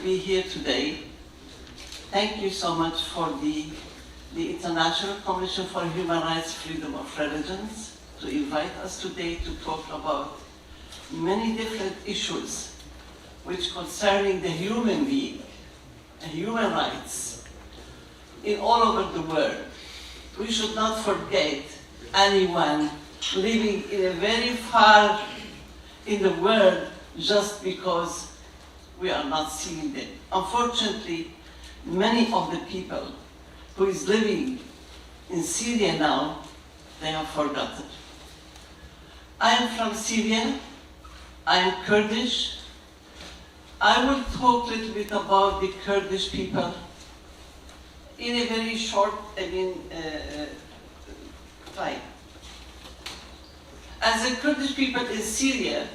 be here today. Thank you so much for the International Commission for Human Rights, Freedom of Religions to invite us today to talk about many different issues which concerning the human being and human rights in all over the world. We should not forget anyone living in a very far in the world just because we are not seeing them. Unfortunately, many of the people who is living in Syria now, they have forgotten. I am from Syria. I am Kurdish. I will talk a little bit about the Kurdish people in a very short, time. As the Kurdish people in Syria,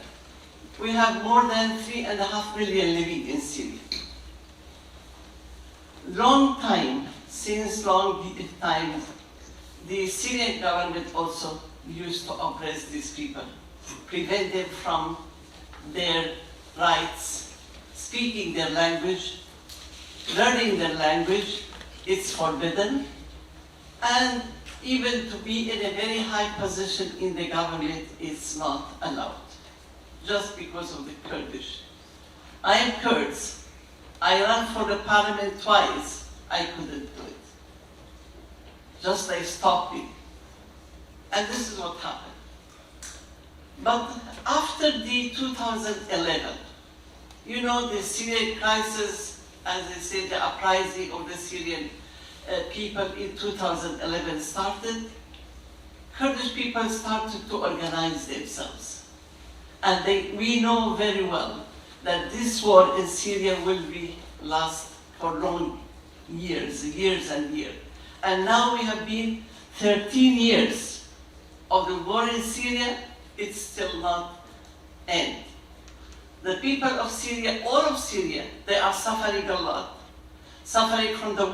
we have more than 3.5 million living in Syria. Since long time, the Syrian government also used to oppress these people, prevent them from their rights, speaking their language, learning their language. It's forbidden, and even to be in a very high position in the government is not allowed, just because of the Kurdish. I am Kurds. I ran for the parliament twice. I couldn't do it. Just they stopped me. And this is what happened. But after the 2011, you know, the Syrian crisis, as they say, the uprising of the Syrian people in 2011 started, Kurdish people started to organize themselves. And we know very well that this war in Syria will last for long years and years. And now we have been 13 years of the war in Syria. It's still not end. The people of Syria, all of Syria, they are suffering a lot, suffering from the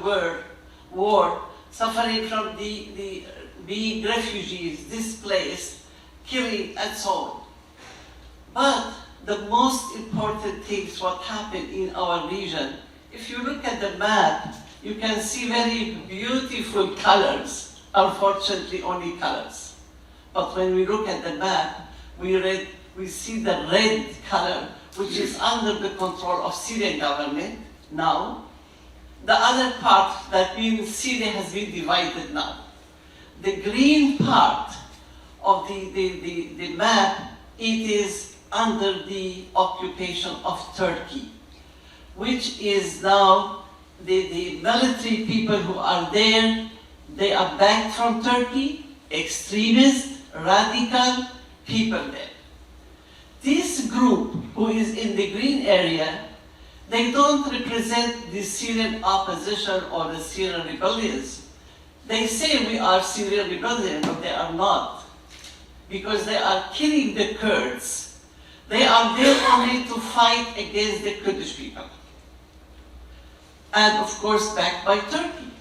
war, suffering from the being refugees, displaced, killing, and so on. But the most important thing is what happened in our region. If you look at the map, you can see very beautiful colors, unfortunately only colors. But when we look at the map, we see the red color, which is under the control of Syrian government now. The other part, that means Syria has been divided now. The green part of the map, it is under the occupation of Turkey, which is now the military people who are there, they are backed from Turkey, extremist, radical people there. This group who is in the green area, they don't represent the Syrian opposition or the Syrian rebellions. They say we are Syrian rebellion, but they are not, because they are killing the Kurds. They are there only to fight against the Kurdish people. And of course, backed by Turkey.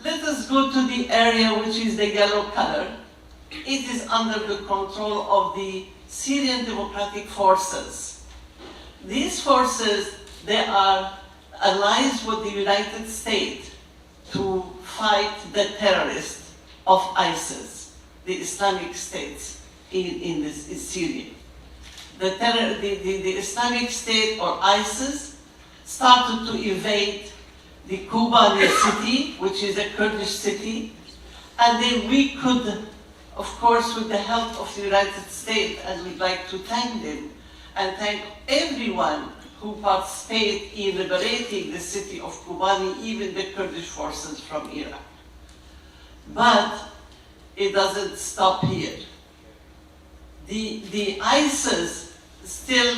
Let us go to the area which is the yellow color. It is under the control of the Syrian Democratic Forces. These forces, they are allies with the United States to fight the terrorists of ISIS, the Islamic States in Syria. The Islamic State or ISIS started to invade the Kobani city, which is a Kurdish city, and then we could, of course, with the help of the United States, and we'd like to thank them and thank everyone who participated in liberating the city of Kobani, even the Kurdish forces from Iraq. But it doesn't stop here. The ISIS, still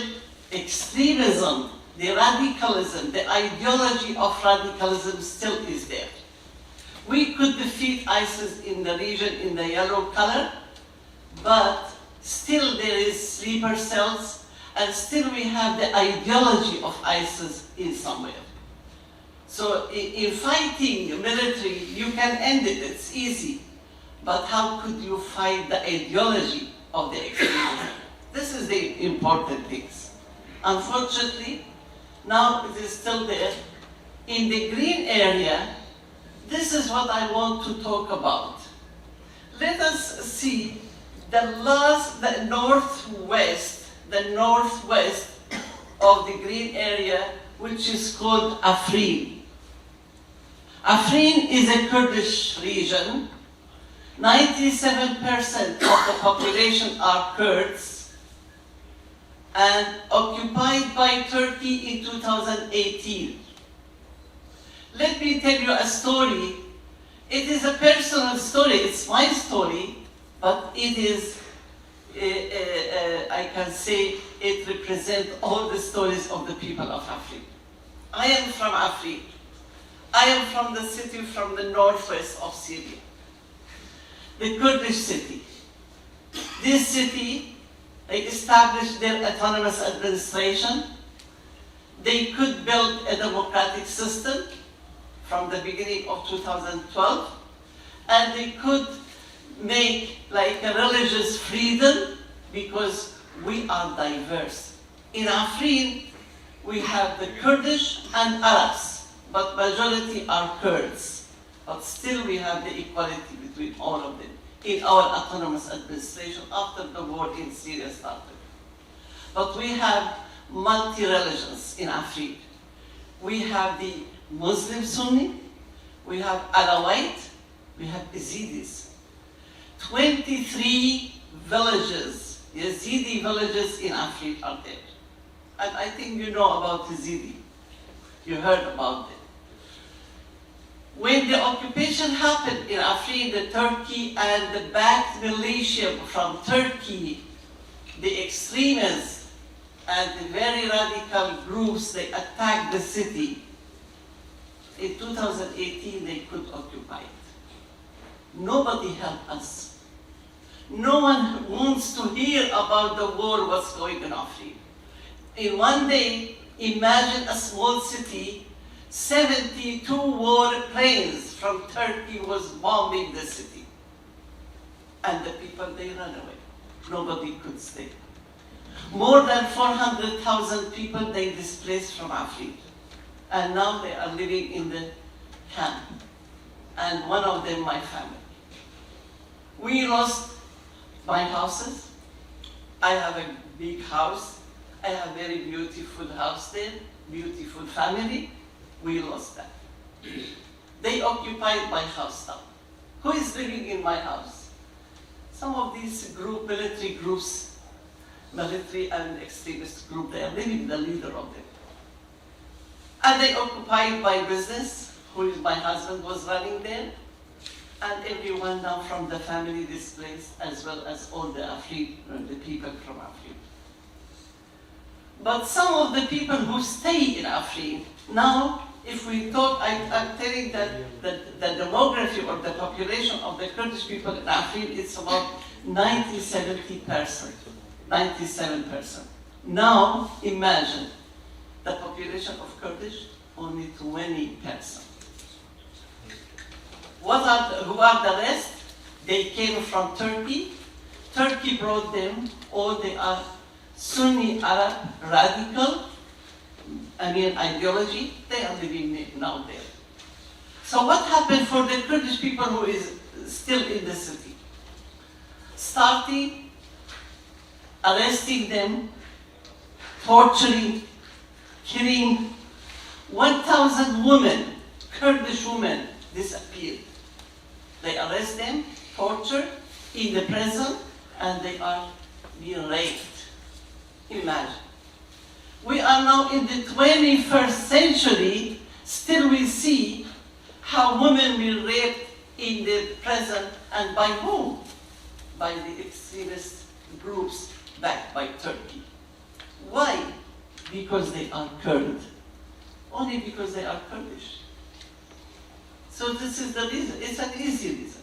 extremism, the radicalism, the ideology of radicalism still is there. We could defeat ISIS in the region in the yellow color, but still there is sleeper cells, and still we have the ideology of ISIS in somewhere. So in fighting military, you can end it, it's easy. But how could you fight the ideology of the extremism? This is the important things. Unfortunately, Now it is still there. In the green area, this is what I want to talk about. Let us see the northwest of the green area, which is called Afrin. Afrin is a Kurdish region. 97% of the population are Kurds and occupied by Turkey in 2018. Let me tell you a story. It is a personal story, it's my story, but it is, I can say, it represents all the stories of the people of Afrin. I am from Afrin. I am from the city from the northwest of Syria, the Kurdish city. This city, they established their autonomous administration. They could build a democratic system from the beginning of 2012, and they could make like a religious freedom because we are diverse. In Afrin, we have the Kurdish and Arabs, but majority are Kurds. But still we have the equality between all of them in our autonomous administration after the war in Syria started. But we have multi-religions in Afrin. We have the Muslim Sunni, we have Alawite, we have Yazidis. 23 villages, Yazidi villages in Afrin are there. And I think you know about Yazidi. You heard about them. When the occupation happened in Afrin, the Turkey and the backed militia from Turkey, the extremists and the very radical groups, they attacked the city. In 2018, they could occupy it. Nobody helped us. No one wants to hear about the war, what's going on in Afrin. In one day, imagine a small city, 72 war planes from Turkey was bombing the city. And the people, they ran away. Nobody could stay. More than 400,000 people, they displaced from Afrin. And now they are living in the camp. And one of them, my family. We lost my houses. I have a big house. I have a very beautiful house there, beautiful family. We lost that. They occupied my house now. Who is living in my house? Some of these military groups, military and extremist group, they are living, the leader of them. And they occupied my business, who is my husband was running there, and everyone now from the family displaced, as well as all the Afrin, the people from Afrin. But some of the people who stay in Afrin, now, if we talk, I'm telling that the demography or the population of the Kurdish people in Afrin, it's about 90-70%, 97%. Now, imagine the population of Kurdish, only 20%. Who are the rest? They came from Turkey. Turkey brought them, or they are Sunni Arab radical, ideology. They are living now there. So what happened for the Kurdish people who is still in the city? Starting arresting them, torturing, killing. 1,000 women, Kurdish women, disappeared. They arrest them, torture in the prison, and they are being raped. Imagine. We are now in the 21st century, still we see how women were raped in the prison, and by whom? By the extremist groups backed by Turkey. Why? Because they are Kurd. Only because they are Kurdish. So this is the reason. It's an easy reason.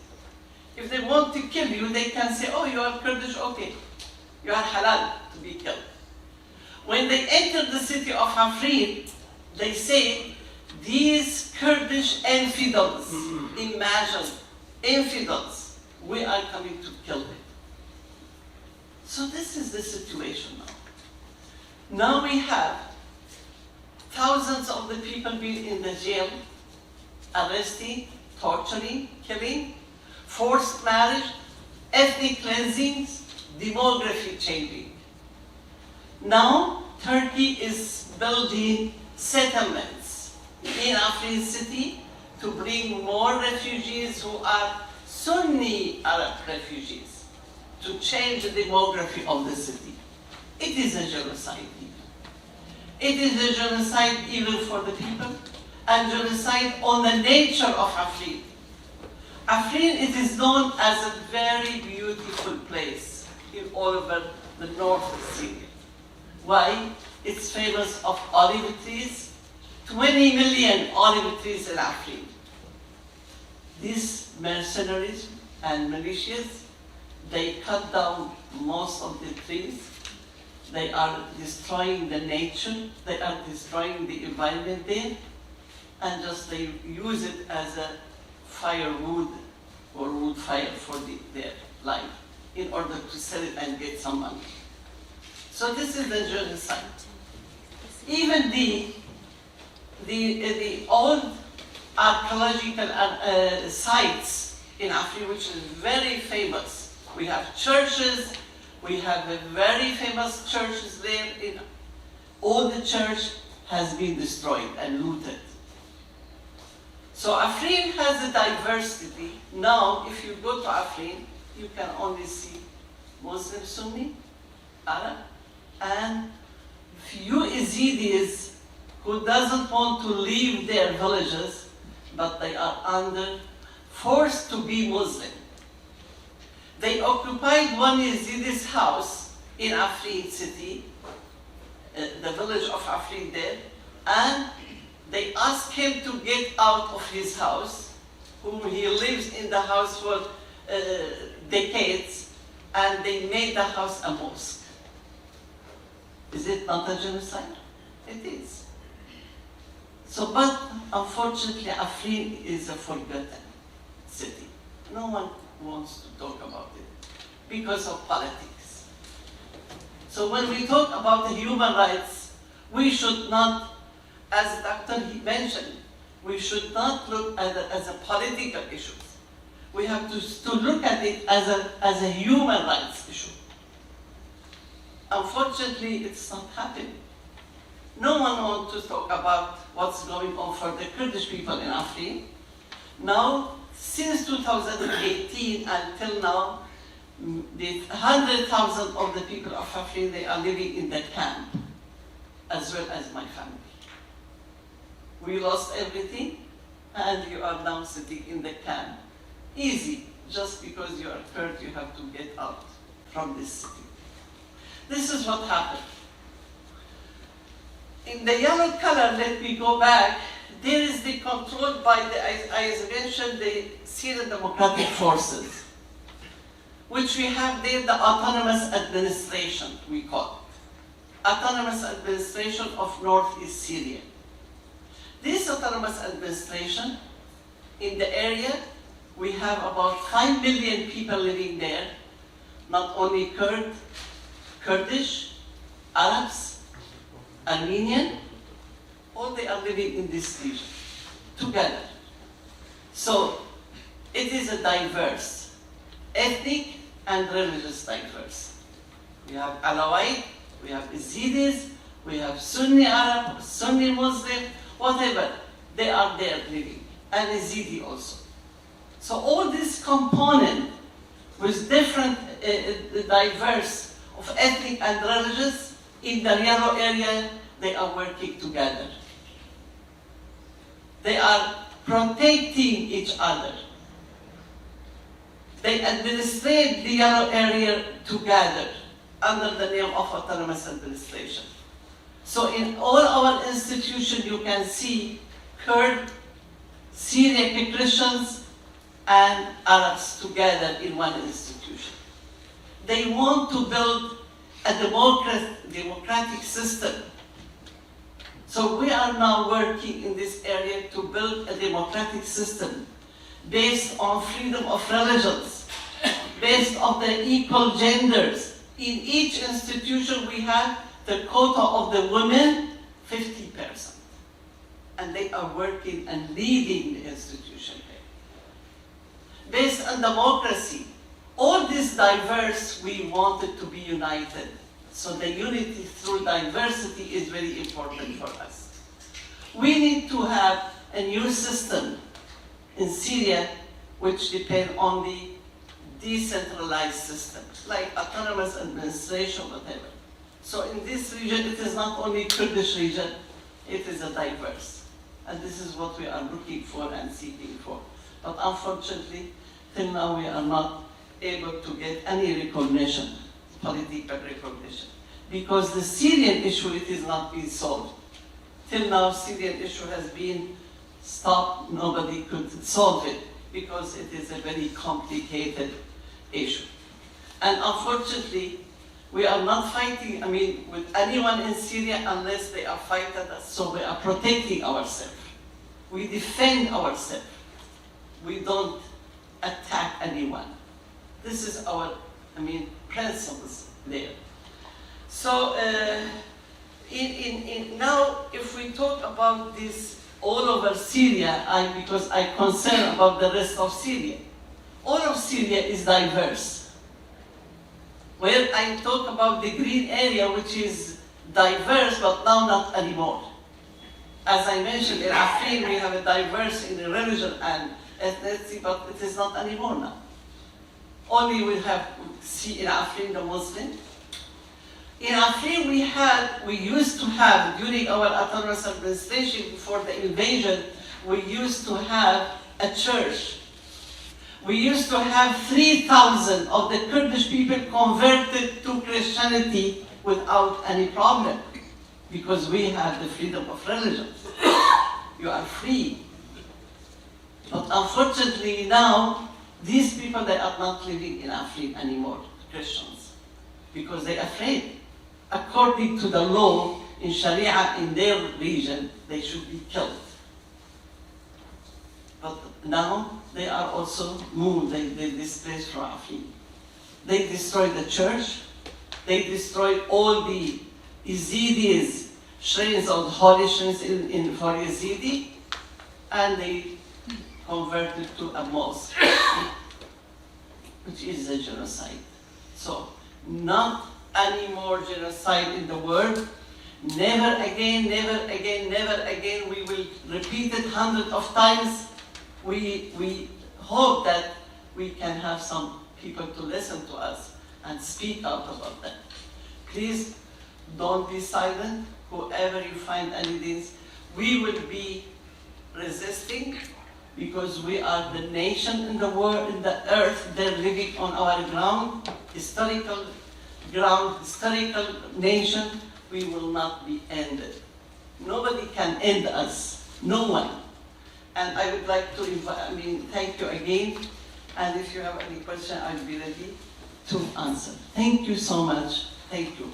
If they want to kill you, they can say, oh, you are Kurdish, okay. You are halal to be killed. When they enter the city of Afrin, they say, these Kurdish infidels, imagine, infidels, we are coming to kill them. So this is the situation now. Now we have thousands of the people being in the jail, arresting, torturing, killing, forced marriage, ethnic cleansings, demography changing. Now, Turkey is building settlements in Afrin city to bring more refugees who are Sunni Arab refugees, to change the demography of the city. It is a genocide even. It is a genocide even for the people, and genocide on the nature of Afrin. Afrin, it is known as a very beautiful place in all over the north of Syria. Why? It's famous of olive trees, 20 million olive trees in Afrin. These mercenaries and militias, they cut down most of the trees. They are destroying the nature, they are destroying the environment there, and just they use it as a firewood or wood fire for their life in order to sell it and get some money. So this is the genocide. Even the old archaeological sites in Afrin, which is very famous. We have churches, we have a very famous churches there. All the church has been destroyed and looted. So Afrin has a diversity. Now, if you go to Afrin, you can only see Muslim, Sunni, Arab, and few Yazidis who doesn't want to leave their villages, but they are forced to be Muslim. They occupied one Yazidi's house in Afrin city, the village of Afrin there, and they asked him to get out of his house, whom he lives in the house for decades, and they made the house a mosque. Is it not a genocide? It is. So, but unfortunately, Afrin is a forgotten city. No one wants to talk about it because of politics. So when we talk about the human rights, we should not, as Dr. he mentioned, we should not look at it as a political issue. We have to look at it as a human rights issue. Unfortunately, it's not happening. No one wants to talk about what's going on for the Kurdish people in Afrin. Now, since 2018 until now, the 100,000 of the people of Afrin, they are living in that camp, as well as my family. We lost everything, and you are now sitting in the camp. Easy, just because you are Kurd, you have to get out from this city. This is what happened. In the yellow color, let me go back. There is the control by as mentioned, the Syrian Democratic Forces, which we have there the autonomous administration, we call it. Autonomous administration of Northeast Syria. This autonomous administration, in the area, we have about 5 million people living there, not only Kurdish, Arabs, Armenian, all they are living in this region, together. So, it is a diverse, ethnic and religious diverse. We have Alawite, we have Yazidis, we have Sunni Arab, Sunni Muslim, whatever, they are there living, and Yazidi also. So all this component with different diverse of ethnic and religious in the yellow area, they are working together. They are protecting each other. They administrate the yellow area together under the name of autonomous administration. So in all our institutions, you can see Kurd, Syrian Christians, and Arabs together in one institution. They want to build a democratic system. So we are now working in this area to build a democratic system based on freedom of religions, based on the equal genders. In each institution we have the quota of the women, 50%. and they are working and leading the institution there. Based on democracy, all this diverse, we wanted to be united. So the unity through diversity is very important for us. We need to have a new system in Syria which depend on the decentralized system, like autonomous administration, whatever. So in this region, it is not only Kurdish region, it is a diverse. And this is what we are looking for and seeking for. But unfortunately, till now we are not able to get any recognition, political recognition. Because the Syrian issue, it is not being solved. Till now, Syrian issue has been stopped, nobody could solve it, because it is a very complicated issue. And unfortunately, we are not fighting, with anyone in Syria unless they are fighting us. So we are protecting ourselves. We defend ourselves. We don't attack anyone. This is our, principles there. So now, if we talk about this all over Syria, because I concern about the rest of Syria. All of Syria is diverse. Where I talk about the green area, which is diverse, but now not anymore. As I mentioned, in Afrin, we have a diverse in the religion and ethnicity, but it is not anymore now. Only we see in Afrin the Muslim. In Afrin, we used to have, during our autonomous administration, before the invasion, we used to have a church. We used to have 3,000 of the Kurdish people converted to Christianity without any problem, because we have the freedom of religion. You are free. But unfortunately now, these people, they are not living in Afrin anymore, Christians, because they are afraid. According to the law in Sharia in their region, they should be killed. But now they are also moved, they displaced from Afrin. They destroyed the church, they destroyed all the Yazidis, shrines of holy shrines for Yazidi, and they converted to a mosque, which is a genocide. So, not any more genocide in the world. Never again, never again, never again. We will repeat it hundreds of times. We hope that we can have some people to listen to us and speak out about that. Please don't be silent. Whoever you find anything, we will be resisting, because we are the nation in the world, in the earth. They're living on our ground, historical nation. We will not be ended. Nobody can end us. No one. And I would like to thank you again. And if you have any question, I'll be ready to answer. Thank you so much. Thank you.